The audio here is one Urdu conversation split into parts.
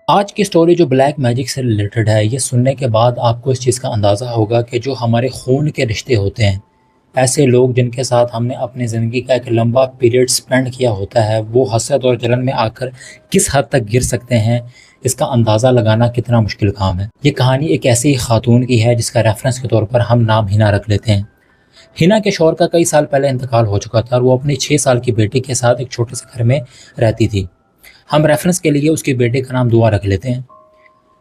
آج کی سٹوری جو بلیک میجک سے ریلیٹڈ ہے، یہ سننے کے بعد آپ کو اس چیز کا اندازہ ہوگا کہ جو ہمارے خون کے رشتے ہوتے ہیں، ایسے لوگ جن کے ساتھ ہم نے اپنی زندگی کا ایک لمبا پیریڈ سپینڈ کیا ہوتا ہے، وہ حسد اور جلن میں آ کر کس حد تک گر سکتے ہیں، اس کا اندازہ لگانا کتنا مشکل کام ہے۔ یہ کہانی ایک ایسی خاتون کی ہے جس کا ریفرنس کے طور پر ہم نام ہنا رکھ لیتے ہیں۔ ہنا کے شوہر کا کئی سال پہلے انتقال ہو چکا تھا اور وہ اپنی 6 سال کی بیٹی کے ساتھ ایک چھوٹے سے گھر میں رہتی تھی۔ ہم ریفرنس کے لیے اس کی بیٹے کا نام دعا رکھ لیتے ہیں۔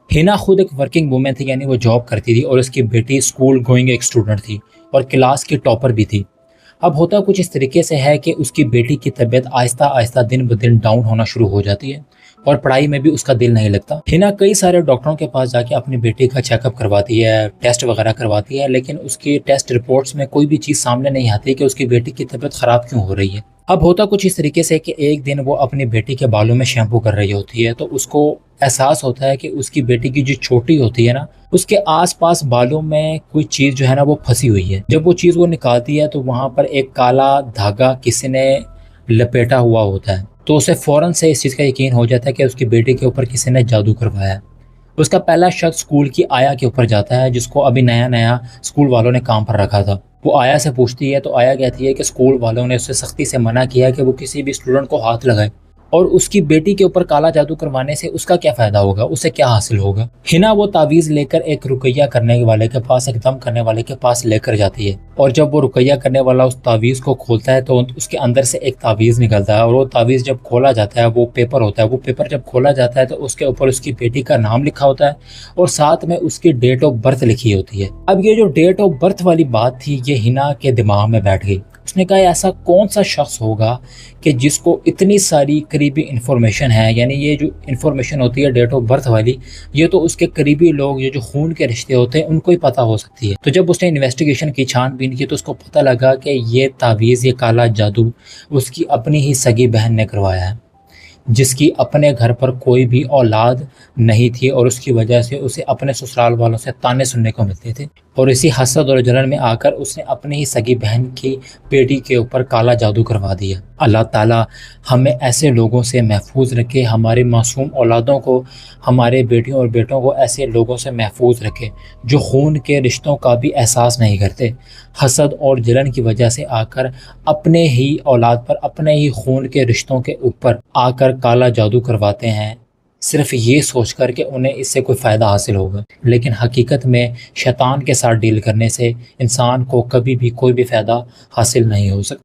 ہینا خود ایک ورکنگ وومن تھی، یعنی وہ جاب کرتی تھی، اور اس کی بیٹی اسکول گوئنگ ایک اسٹوڈنٹ تھی اور کلاس کی ٹاپر بھی تھی۔ اب ہوتا کچھ اس طریقے سے ہے کہ اس کی بیٹی کی طبیعت آہستہ آہستہ دن بدن ڈاؤن ہونا شروع ہو جاتی ہے اور پڑھائی میں بھی اس کا دل نہیں لگتا۔ ہینا کئی سارے ڈاکٹروں کے پاس جا کے اپنی بیٹی کا چیک اپ کرواتی ہے، ٹیسٹ وغیرہ کرواتی ہے، لیکن اس کی ٹیسٹ رپورٹس میں کوئی بھی چیز سامنے نہیں آتی کہ اس کی بیٹی کی طبیعت خراب کیوں ہو رہی ہے۔ اب ہوتا کچھ اس طریقے سے کہ ایک دن وہ اپنی بیٹی کے بالوں میں شیمپو کر رہی ہوتی ہے، تو اس کو احساس ہوتا ہے کہ اس کی بیٹی کی جو چوٹی ہوتی ہے نا، اس کے آس پاس بالوں میں کوئی چیز جو ہے نا وہ پھنسی ہوئی ہے۔ جب وہ چیز وہ نکالتی ہے تو وہاں پر ایک کالا دھاگا کسی نے لپیٹا ہوا ہوتا ہے، تو اسے فوراً سے اس چیز کا یقین ہو جاتا ہے کہ اس کی بیٹی کے اوپر کسی نے جادو کروایا ہے۔ اس کا پہلا شک اسکول کی آیا کے اوپر جاتا ہے، جس کو ابھی نیا نیا اسکول والوں نے کام پر رکھا تھا۔ وہ آیا سے پوچھتی ہے تو آیا کہتی ہے کہ اسکول والوں نے اسے سختی سے منع کیا کہ وہ کسی بھی اسٹوڈنٹ کو ہاتھ لگائے، اور اس کی بیٹی کے اوپر کالا جادو کروانے سے اس کا کیا فائدہ ہوگا، اسے کیا حاصل ہوگا۔ ہنا وہ تعویذ لے کر ایک رقیہ کرنے والے کے پاس، ایک دم کرنے والے کے پاس لے کر جاتی ہے، اور جب وہ رقیہ کرنے والا اس تعویذ کو کھولتا ہے تو اس کے اندر سے ایک تعویذ نکلتا ہے، اور وہ تعویذ جب کھولا جاتا ہے، وہ پیپر ہوتا ہے، وہ پیپر جب کھولا جاتا ہے تو اس کے اوپر اس کی بیٹی کا نام لکھا ہوتا ہے اور ساتھ میں اس کی ڈیٹ آف برتھ لکھی ہوتی ہے۔ اب یہ جو ڈیٹ آف برتھ والی بات تھی، یہ ہنا کے دماغ میں بیٹھ گئی۔ اس نے کہا ایسا کون سا شخص ہوگا کہ جس کو اتنی ساری قریبی انفارمیشن ہے، یعنی یہ جو انفارمیشن ہوتی ہے ڈیٹ آف برتھ والی، یہ تو اس کے قریبی لوگ، یہ جو خون کے رشتے ہوتے ہیں، ان کو ہی پتہ ہو سکتی ہے۔ تو جب اس نے انویسٹیگیشن کی، چھان بین کی، تو اس کو پتہ لگا کہ یہ تعویذ، یہ کالا جادو اس کی اپنی ہی سگی بہن نے کروایا ہے، جس کی اپنے گھر پر کوئی بھی اولاد نہیں تھی، اور اس کی وجہ سے اسے اپنے سسرال والوں سے طعنے سننے کو ملتے تھے، اور اسی حسد اور جلن میں آ کر اس نے اپنی ہی سگی بہن کی بیٹی کے اوپر کالا جادو کروا دیا۔ اللہ تعالیٰ ہمیں ایسے لوگوں سے محفوظ رکھے، ہمارے معصوم اولادوں کو، ہمارے بیٹیوں اور بیٹوں کو ایسے لوگوں سے محفوظ رکھے جو خون کے رشتوں کا بھی احساس نہیں کرتے، حسد اور جلن کی وجہ سے آ کر اپنے ہی اولاد پر، اپنے ہی خون کے رشتوں کے اوپر آ کر کالا جادو کرواتے ہیں، صرف یہ سوچ کر کہ انہیں اس سے کوئی فائدہ حاصل ہوگا، لیکن حقیقت میں شیطان کے ساتھ ڈیل کرنے سے انسان کو کبھی بھی کوئی بھی فائدہ حاصل نہیں ہو سکتا۔